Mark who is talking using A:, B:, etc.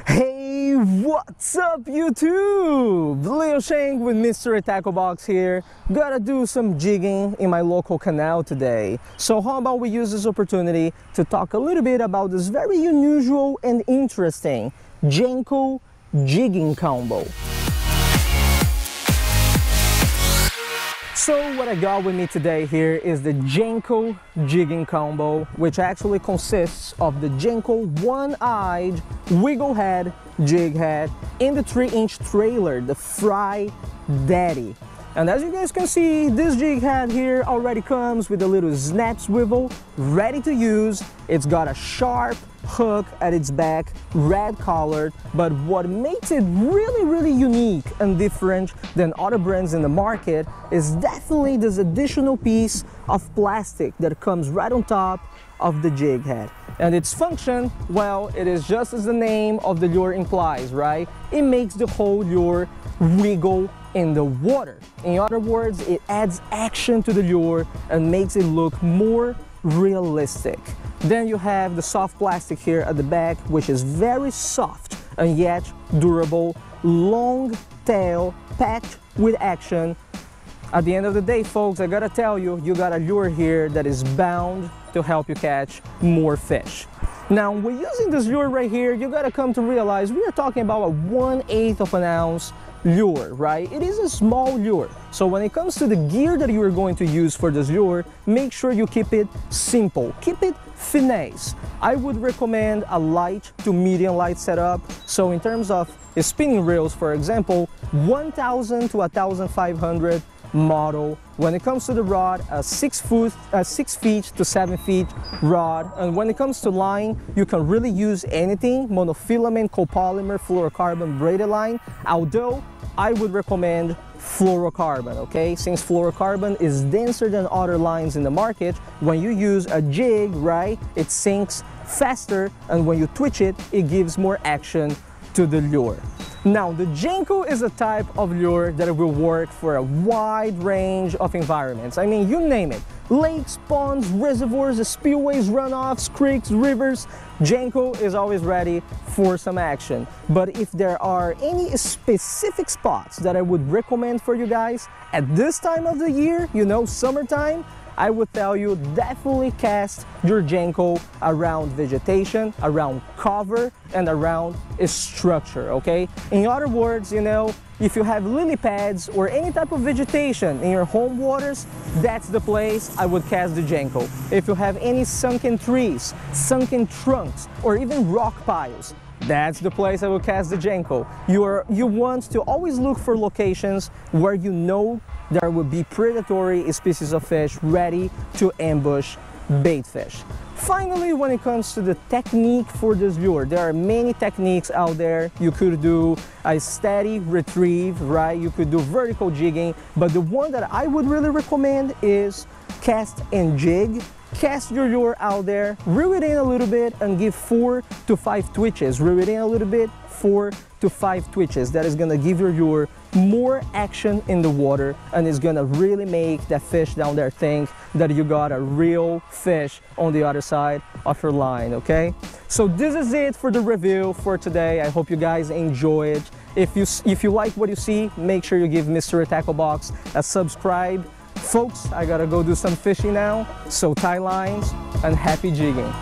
A: Hey, what's up YouTube? Leo Shank with Mr. Tackle Box here. Gotta do some jigging in my local canal today. So how about we use this opportunity to talk a little bit about this very unusual and interesting Jenko jigging combo. So what I got with me today here is the Jenko jigging combo, which actually consists of the Jenko One-Eyed Wiggle Head jig head in the 3-inch trailer, the Fry Daddy. And as you guys can see, this jig head here already comes with a little snap swivel ready to use. It's got a sharp hook at its back, red colored, but what makes it really unique and different than other brands in the market is definitely this additional piece of plastic that comes right on top of the jig head. And its function, well, it is just as the name of the lure implies, right? It makes the whole lure wiggle in the water. In other words, it adds action to the lure and makes it look more realistic. Then you have the soft plastic here at the back, which is very soft and yet durable, long tail packed with action. At the end of the day, folks, I gotta tell you, you got a lure here that is bound to help you catch more fish. Now, when using this lure right here, you gotta come to realize we are talking about a 1/8 of an ounce lure, right? It is a small lure. So when it comes to the gear that you are going to use for this lure, make sure you keep it simple, keep it finesse. I would recommend a light to medium light setup. So in terms of spinning reels, for example, 1000 to 1500 model. When it comes to the rod, a 6 feet to 7 feet rod. And when it comes to line, you can really use anything, monofilament, copolymer, fluorocarbon braided line, although I would recommend fluorocarbon, okay? Since fluorocarbon is denser than other lines in the market, when you use a jig, right, it sinks faster, and when you twitch it, it gives more action to the lure. Now, the Jenko is a type of lure that will work for a wide range of environments. I mean, you name it. Lakes, ponds, reservoirs, spillways, runoffs, creeks, rivers. Jenko is always ready for some action. But if there are any specific spots that I would recommend for you guys at this time of the year, you know, summertime, I would tell you definitely cast your Jenko around vegetation, around cover, and around a structure, okay? In other words, you know, if you have lily pads or any type of vegetation in your home waters, that's the place I would cast the Jenko. If you have any sunken trees, sunken trunks, or even rock piles, that's the place I will cast the Jenko. You want to always look for locations where you know there will be predatory species of fish ready to ambush bait fish. Finally, when it comes to the technique for this lure, there are many techniques out there. You could do a steady retrieve, right? You could do vertical jigging, but the one that I would really recommend is cast and jig. Cast your lure out there, reel it in a little bit, and give 4 to 5 twitches. Reel it in a little bit, 4 to 5 twitches. That is gonna give your lure more action in the water, and it's gonna really make that fish down there think that you got a real fish on the other side of your line, okay? So this is it for the review for today. I hope you guys enjoy it. If you like what you see, make sure you give Mr. Tackle Box a subscribe. Folks, I gotta go do some fishing now, so tie lines and happy jigging.